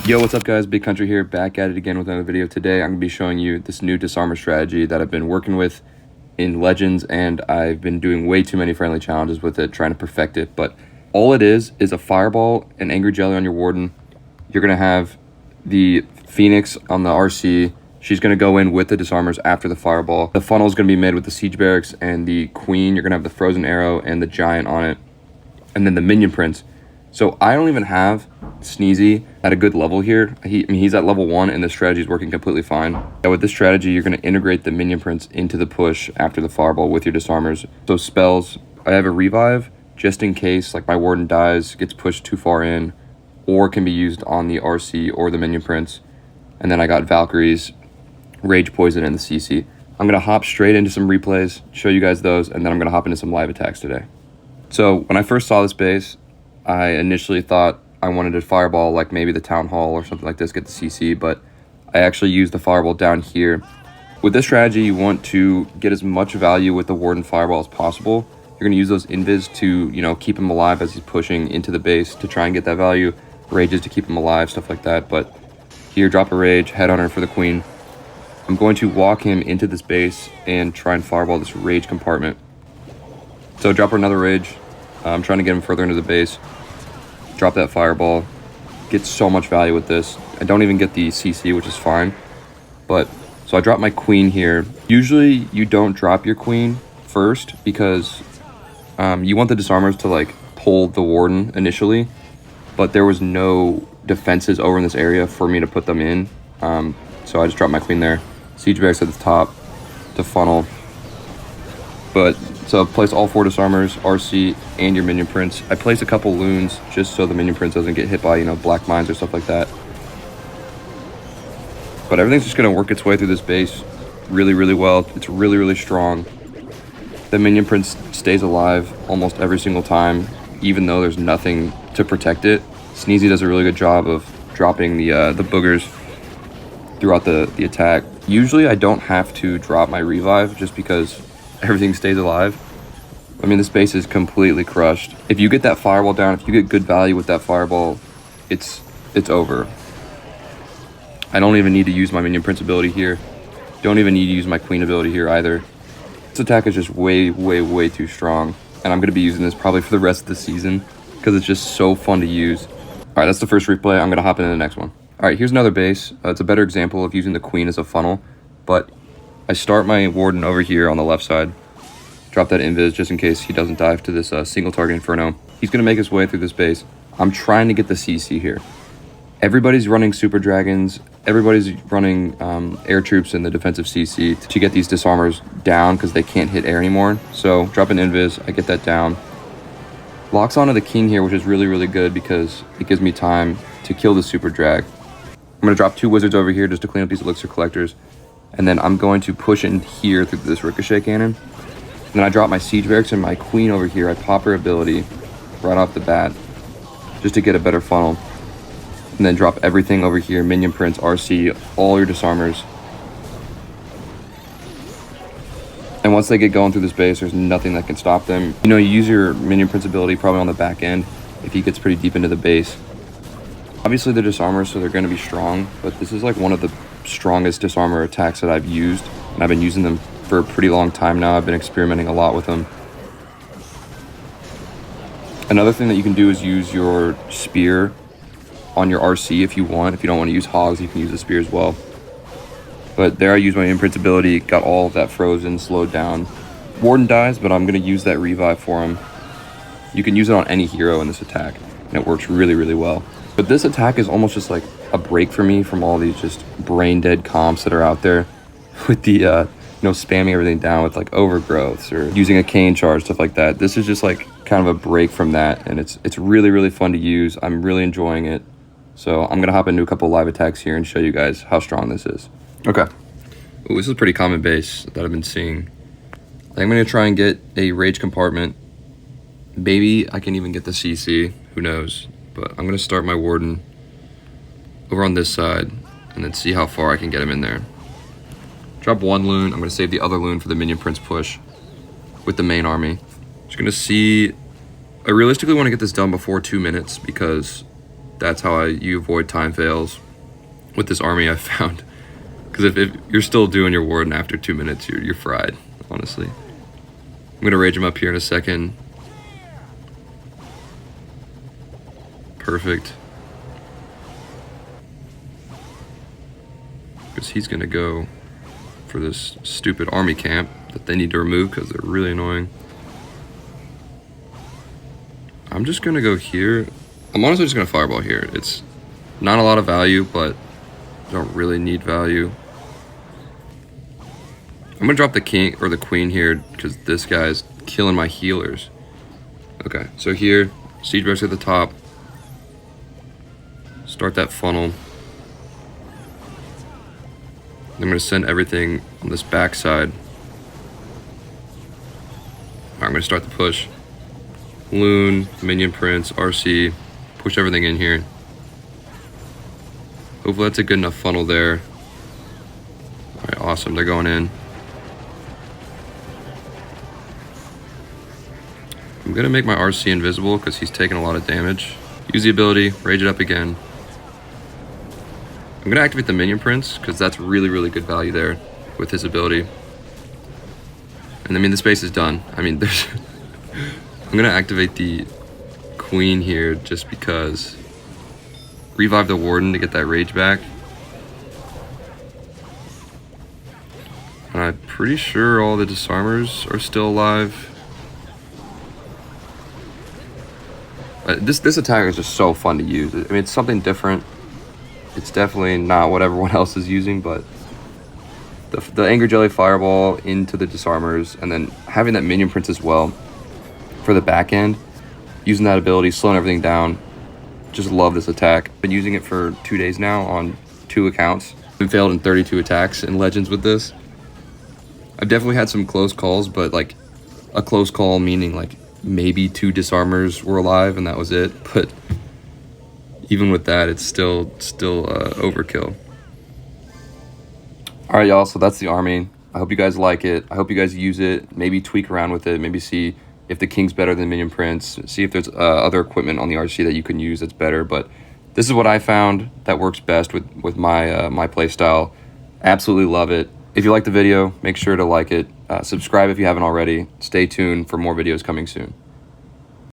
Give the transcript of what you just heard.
Yo, what's up guys? Big Country here, back at it again with another video. Today I'm going to be showing you this new disarmer strategy that I've been working with in Legends, and I've been doing way too many friendly challenges with it, trying to perfect it. But all it is a fireball, an angry jelly on your warden. You're going to have the Phoenix on the RC. She's going to go in with the disarmers after the fireball. The funnel is going to be made with the siege barracks and the queen. You're going to have the frozen arrow and the giant on it, and then the minion prince. So I don't even have Sneezy at a good level here. He's at level 1 and the strategy is working completely fine. Now with this strategy, you're going to integrate the minion prince into the push after the fireball with your disarmers. So spells, I have a revive just in case like my warden dies, gets pushed too far in, or can be used on the RC or the minion prince. And then I got Valkyries, Rage Poison, and the CC. I'm going to hop straight into some replays, show you guys those, and then I'm going to hop into some live attacks today. So when I first saw this base, I initially thought I wanted to fireball like maybe the town hall or something like this, get the CC, but I actually used the fireball down here. With this strategy, you want to get as much value with the warden fireball as possible. You're going to use those invis to, keep him alive as he's pushing into the base to try and get that value. Rages to keep him alive, stuff like that. But here, drop a rage, headhunter for the queen. I'm going to walk him into this base and try and fireball this rage compartment. So drop another rage. I'm trying to get him further into the base. Drop that fireball. Get so much value with this. I don't even get the CC, which is fine. So I drop my queen here. Usually you don't drop your queen first because you want the disarmers to pull the warden initially, but there was no defenses over in this area for me to put them in. So I just dropped my queen there. Siege barracks at the top to funnel. So place all 4 disarmers, RC, and your minion prince. I place a couple loons just so the minion prince doesn't get hit by, black mines or stuff like that. But everything's just going to work its way through this base really, really well. It's really, really strong. The minion prince stays alive almost every single time, even though there's nothing to protect it. Sneezy does a really good job of dropping the boogers throughout the attack. Usually I don't have to drop my revive just because everything stays alive. This base is completely crushed. If you get that fireball down, if you get good value with that fireball, it's over. I don't even need to use my minion prince ability here. Don't even need to use my queen ability here either. This attack is just way, way, way too strong. And I'm going to be using this probably for the rest of the season because it's just so fun to use. All right, that's the first replay. I'm going to hop into the next one. All right, here's another base. It's a better example of using the queen as a funnel, but I start my warden over here on the left side. Drop that invis just in case he doesn't dive to this single target inferno. He's going to make his way through this base. I'm trying to get the CC here. Everybody's running super dragons. Everybody's running air troops in the defensive CC to get these disarmers down because they can't hit air anymore. So drop an invis. I get that down. Locks onto the king here, which is really, really good because it gives me time to kill the super drag. I'm going to drop 2 wizards over here just to clean up these elixir collectors. And then I'm going to push in here through this ricochet cannon. And then I drop my siege barracks and my queen over here. I pop her ability right off the bat just to get a better funnel. And then drop everything over here. Minion prince, RC, all your disarmers. And once they get going through this base, there's nothing that can stop them. You use your minion prince ability probably on the back end if he gets pretty deep into the base. Obviously they're disarmers, so they're going to be strong, but this is one of the strongest disarmer attacks that I've used, and I've been using them for a pretty long time now. I've been experimenting a lot with them. Another thing that you can do is use your spear on your RC if you want. If you don't want to use hogs, you can use the spear as well. But there I use my imprint ability, got all of that frozen, slowed down. Warden dies, but I'm going to use that revive for him. You can use it on any hero in this attack, and it works really, really well. But this attack is almost just like a break for me from all these just brain dead comps that are out there with the spamming everything down with overgrowths or using a cane charge, stuff like that. This is just kind of a break from that, and it's really, really fun to use. I'm really enjoying it. So I'm gonna hop into a couple live attacks here and show you guys how strong this is. Okay. Ooh, this is a pretty common base that I've been seeing. I think I'm gonna try and get a rage compartment. Maybe I can even get the CC, who knows? But I'm gonna start my warden over on this side and then see how far I can get him in there. Drop 1 loon. I'm gonna save the other loon for the minion prince push with the main army. Just gonna see, I realistically want to get this done before 2 minutes because That's how you avoid time fails with this army, I found. Because if you're still doing your warden after 2 minutes, you're fried, honestly. I'm gonna rage him up here in a second. Perfect. Because he's gonna go for this stupid army camp that they need to remove because they're really annoying. I'm just gonna go here. I'm honestly just gonna fireball here. It's not a lot of value, but I don't really need value. I'm gonna drop the king or the queen here because this guy's killing my healers. Okay, so here, siege barracks at the top. Start that funnel. I'm gonna send everything on this back side. I'm gonna start the push. Loon, minion prince, RC, push everything in here. Hopefully that's a good enough funnel there. All right, awesome, they're going in. I'm gonna make my RC invisible because he's taking a lot of damage. Use the ability, rage it up again. I'm gonna activate the minion prince because that's really, really good value there with his ability. And I mean, the space is done. I mean, there's I'm gonna activate the queen here just because. Revive the warden to get that rage back. And I'm pretty sure all the disarmers are still alive. This attack is just so fun to use. I mean, it's something different. It's definitely not what everyone else is using, but the Anger Jelly Fireball into the disarmers, and then having that minion prince as well for the back end, using that ability, slowing everything down. Just love this attack. Been using it for 2 days now on 2 accounts. Been failed in 32 attacks in Legends with this. I've definitely had some close calls, but like a close call meaning like maybe 2 disarmers were alive and that was it. But even with that, it's still overkill. All right, y'all, so that's the army. I hope you guys like it. I hope you guys use it, maybe tweak around with it, maybe see if the king's better than minion prince, see if there's other equipment on the RC that you can use that's better. But this is what I found that works best with my my play style. Absolutely love it. If you like the video, make sure to like it. Subscribe if you haven't already. Stay tuned for more videos coming soon.